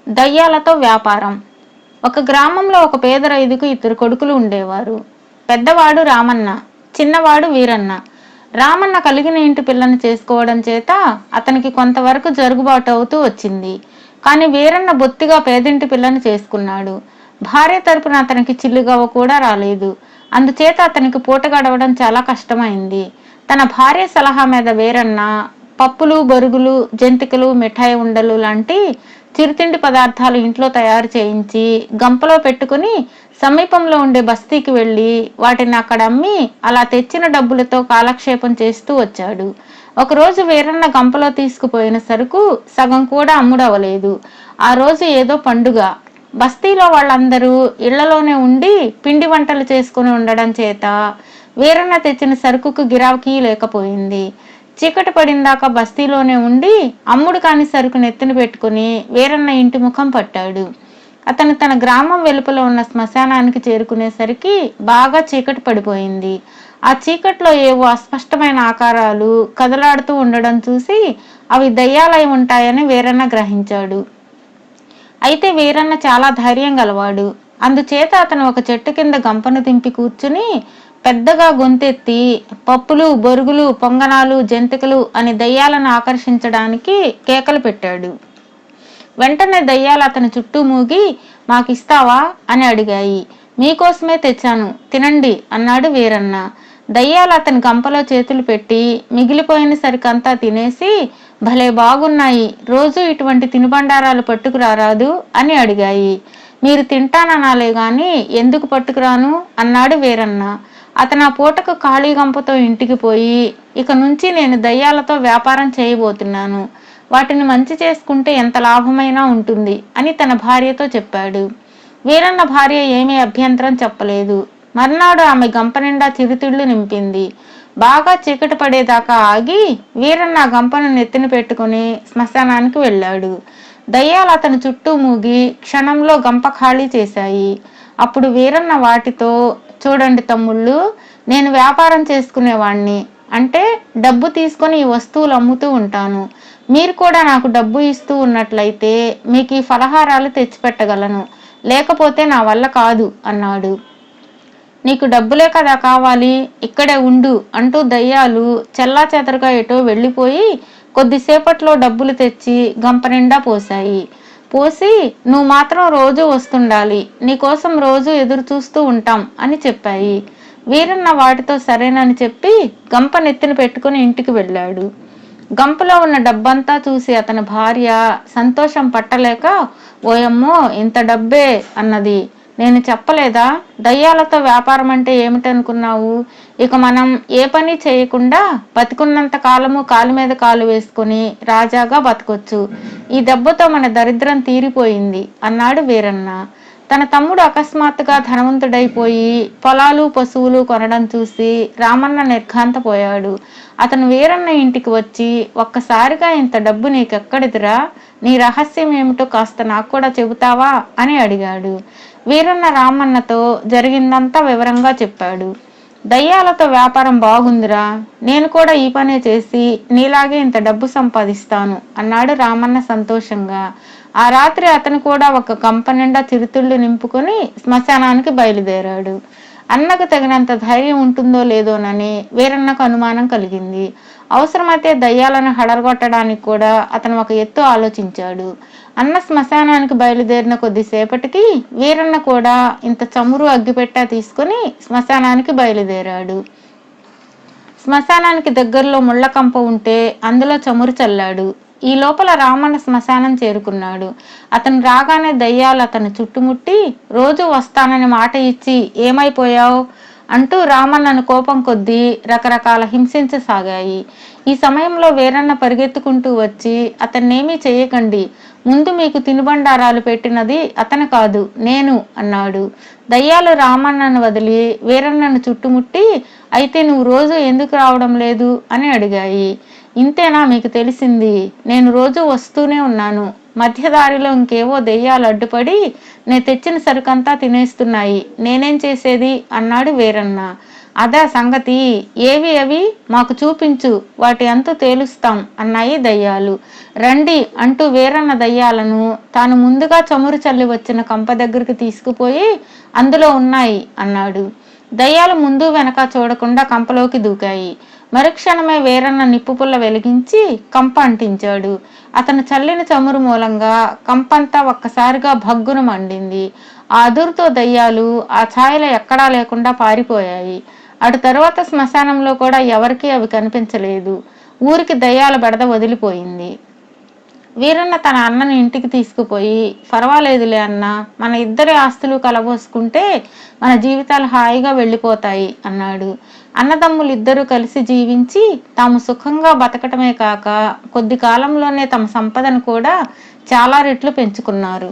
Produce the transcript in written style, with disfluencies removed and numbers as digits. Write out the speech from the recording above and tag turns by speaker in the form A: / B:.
A: దయ్యాలతో వ్యాపారం. ఒక గ్రామంలో ఒక పేద రైతుకు ఇద్దరు కొడుకులు ఉండేవారు. పెద్దవాడు రామన్న, చిన్నవాడు వీరన్న. రామన్న కలిగిన ఇంటి పిల్లని చేసుకోవడం చేత అతనికి కొంతవరకు జరుగుబాటు అవుతూ వచ్చింది. కానీ వీరన్న బొత్తిగా పేదింటి పిల్లని చేసుకున్నాడు. భార్య తరపున అతనికి చిల్లుగవ్వ కూడా రాలేదు. అందుచేత అతనికి పూట గడవడం చాలా కష్టమైంది. తన భార్య సలహా మీద వీరన్న పప్పులు, బొరుగులు, జంతికలు, మిఠాయి ఉండలు లాంటి చిరుతిండి పదార్థాలు ఇంట్లో తయారు చేయించి గంపలో పెట్టుకుని సమీపంలో ఉండే బస్తీకి వెళ్ళి వాటిని అక్కడ అమ్మి అలా తెచ్చిన డబ్బులతో కాలక్షేపం చేస్తూ వచ్చాడు. ఒకరోజు వీరన్న గంపలో తీసుకుపోయిన సరుకు సగం కూడా అమ్ముడవలేదు. ఆ రోజు ఏదో పండుగ. బస్తీలో వాళ్ళందరూ ఇళ్లలోనే ఉండి పిండి వంటలు చేసుకుని ఉండడం చేత వీరన్న తెచ్చిన సరుకుకు గిరాకీ లేకపోయింది. చీకటి పడిందాకా బస్తీలోనే ఉండి అమ్ముడు కాని సరుకు నెత్తిన పెట్టుకుని వీరన్న ఇంటి ముఖం పట్టాడు. అతను తన గ్రామం వెలుపల ఉన్న శ్మశానానికి చేరుకునేసరికి బాగా చీకటి పడిపోయింది. ఆ చీకట్లో ఏవో అస్పష్టమైన ఆకారాలు కదలాడుతూ ఉండడం చూసి అవి దయ్యాలై ఉంటాయని వీరన్న గ్రహించాడు. అయితే వీరన్న చాలా ధైర్యం గలవాడు. అందుచేత అతను ఒక చెట్టు కింద గంపను దింపి కూర్చుని పెద్దగా గొంతెత్తి పప్పులు, బొరుగులు, పొంగనాలు, జంతికలు అని దయ్యాలను ఆకర్షించడానికి కేకలు పెట్టాడు. వెంటనే దయ్యాలు అతని చుట్టూ మూగి మాకిస్తావా అని అడిగాయి. మీకోసమే తెచ్చాను, తినండి అన్నాడు వీరన్న. దయ్యాలు అతని గంపలో చేతులు పెట్టి మిగిలిపోయిన సరికంతా తినేసి భలే బాగున్నాయి, రోజు ఇటువంటి తినుబండారాలు పట్టుకురారాదు అని అడిగాయి. మీరు తింటాననాలే గాని ఎందుకు పట్టుకురాను అన్నాడు వీరన్న. అతను ఆ పూటకు ఖాళీ గంపతో ఇంటికి పోయి ఇక నుంచి నేను దయ్యాలతో వ్యాపారం చేయబోతున్నాను, వాటిని మంచి చేసుకుంటే ఎంత లాభమైనా ఉంటుంది అని తన భార్యతో చెప్పాడు. వీరన్న భార్య ఏమీ అభ్యంతరం చెప్పలేదు. మర్నాడు ఆమె గంప నిండా చిరుతిళ్లు నింపింది. బాగా చీకటి పడేదాకా ఆగి వీరన్న గంపను నెత్తిన పెట్టుకుని శ్మశానానికి వెళ్ళాడు. దయ్యాలు అతని చుట్టూ మూగి క్షణంలో గంప ఖాళీ చేశాయి. అప్పుడు వీరన్న వాటితో, చూడండి తమ్ముళ్ళు, నేను వ్యాపారం చేసుకునేవాణ్ణి, అంటే డబ్బు తీసుకొని ఈ వస్తువులు అమ్ముతూ ఉంటాను. మీరు కూడా నాకు డబ్బు ఇస్తూ ఉన్నట్లయితే మీకు ఈ ఫలహారాలు తెచ్చిపెట్టగలను, లేకపోతే నా వల్ల కాదు అన్నాడు. నీకు డబ్బులే కదా కావాలి, ఇక్కడే ఉండు అంటూ దయ్యాలు చెల్లాచెదరుగా ఎటో వెళ్ళిపోయి కొద్దిసేపట్లో డబ్బులు తెచ్చి గంప నిండా పోశాయి. పోసి నువ్వు మాత్రం రోజు వస్తుండాలి, నీకోసం రోజు ఎదురు చూస్తూ ఉంటాం అని చెప్పాయి. వీరన్న వాటితో సరేనని చెప్పి గంప నెత్తిన పెట్టుకుని ఇంటికి వెళ్ళాడు. గంపలో ఉన్న డబ్బంతా చూసి అతని భార్య సంతోషం పట్టలేక, ఓయమ్మో ఇంత డబ్బే అన్నది. నేను చెప్పలేదా, దయ్యాలతో వ్యాపారం అంటే ఏమిటనుకున్నావు, ఇక మనం ఏ పని చేయకుండా బతికున్నంత కాలము కాలు మీద కాలు వేసుకుని రాజాగా బతకొచ్చు, ఈ దెబ్బతో మన దరిద్రం తీరిపోయింది అన్నాడు వీరన్న. తన తమ్ముడు అకస్మాత్తుగా ధనవంతుడైపోయి పొలాలు పశువులు కొనడం చూసి రామన్న నిర్ఘాంతపోయాడు. అతను వీరన్న ఇంటికి వచ్చి ఒక్కసారిగా ఇంత డబ్బు నీకెక్కడిదిరా, నీ రహస్యం ఏమిటో కాస్త నాకు కూడా చెబుతావా అని అడిగాడు. వీరన్న రామన్నతో జరిగిందంతా వివరంగా చెప్పాడు. దయ్యాలతో వ్యాపారం బాగుందిరా, నేను కూడా ఈ పనే చేసి నీలాగే ఇంత డబ్బు సంపాదిస్తాను అన్నాడు రామన్న సంతోషంగా. ఆ రాత్రి అతను కూడా ఒక గంప నిండా చిరుతిళ్ళు నింపుకొని శ్మశానానికి బయలుదేరాడు. అన్నకు తగినంత ధైర్యం ఉంటుందో లేదోనని వీరన్నకు అనుమానం కలిగింది. అవసరమైతే దయ్యాలను హడరగొట్టడానికి కూడా అతను ఒక ఎత్తు ఆలోచించాడు. అన్న శ్మశానానికి బయలుదేరిన కొద్దిసేపటికి వీరన్న కూడా ఇంత చమురు అగ్గిపెట్టా తీసుకుని శ్మశానానికి బయలుదేరాడు. శ్మశానానికి దగ్గరలో ముళ్ళ కంప ఉంటే అందులో చమురు చల్లాడు. ఈ లోపల రామన్న శ్మశానం చేరుకున్నాడు. అతను రాగానే దయ్యాలు అతను చుట్టుముట్టి రోజు వస్తానని మాట ఇచ్చి ఏమైపోయావు అంటూ రామన్నను కోపం కొద్దీ రకరకాల హింసించసాగాయి. ఈ సమయంలో వీరన్న పరిగెత్తుకుంటూ వచ్చి అతన్నేమీ చేయకండి, ముందు మీకు తినుబండారాలు పెట్టినది అతను కాదు నేను అన్నాడు. దయ్యాలు రామన్నను వదిలి వీరన్నను చుట్టుముట్టి అయితే నువ్వు రోజు ఎందుకు రావడం లేదు అని అడిగాయి. ఇంతేనా మీకు తెలిసింది, నేను రోజు వస్తూనే ఉన్నాను, మధ్యదారిలో ఇంకేవో దెయ్యాలు అడ్డుపడి నేను తెచ్చిన సరుకంతా తినేస్తున్నాయి, నేనేం చేసేది అన్నాడు వీరన్న. అదా సంగతి, ఏవి అవి మాకు చూపించు, వాటి అంతు తేలుస్తాం అన్నాయి దయ్యాలు. రండి అంటూ వీరన్న దయ్యాలను తాను ముందుగా చమురు చల్లి వచ్చిన కంప దగ్గరికి తీసుకుపోయి అందులో ఉన్నాయి అన్నాడు. దయ్యాలు ముందు వెనక చూడకుండా కంపలోకి దూకాయి. మరుక్షణమే వీరన్న నిప్పుపుల్ల వెలిగించి కంప అంటించాడు. అతను చల్లిన చమురు మూలంగా కంపంతా ఒక్కసారిగా భగ్గున మండింది. ఆ అదురుతో దయ్యాలు ఆ ఛాయలో ఎక్కడా లేకుండా పారిపోయాయి. అటు తరువాత శ్మశానంలో కూడా ఎవరికీ అవి కనిపించలేదు. ఊరికి దయ్యాల బెడద వదిలిపోయింది. వీరన్న తన అన్నని ఇంటికి తీసుకుపోయి, పర్వాలేదులే అన్న, మన ఇద్దరి ఆస్తులు కలబోసుకుంటే మన జీవితాలు హాయిగా వెళ్ళిపోతాయి అన్నాడు. అన్నదమ్ములిద్దరూ కలిసి జీవించి తాము సుఖంగా బతకటమే కాక కొద్ది కాలంలోనే తమ సంపదను కూడా చాలా రెట్లు పెంచుకున్నారు.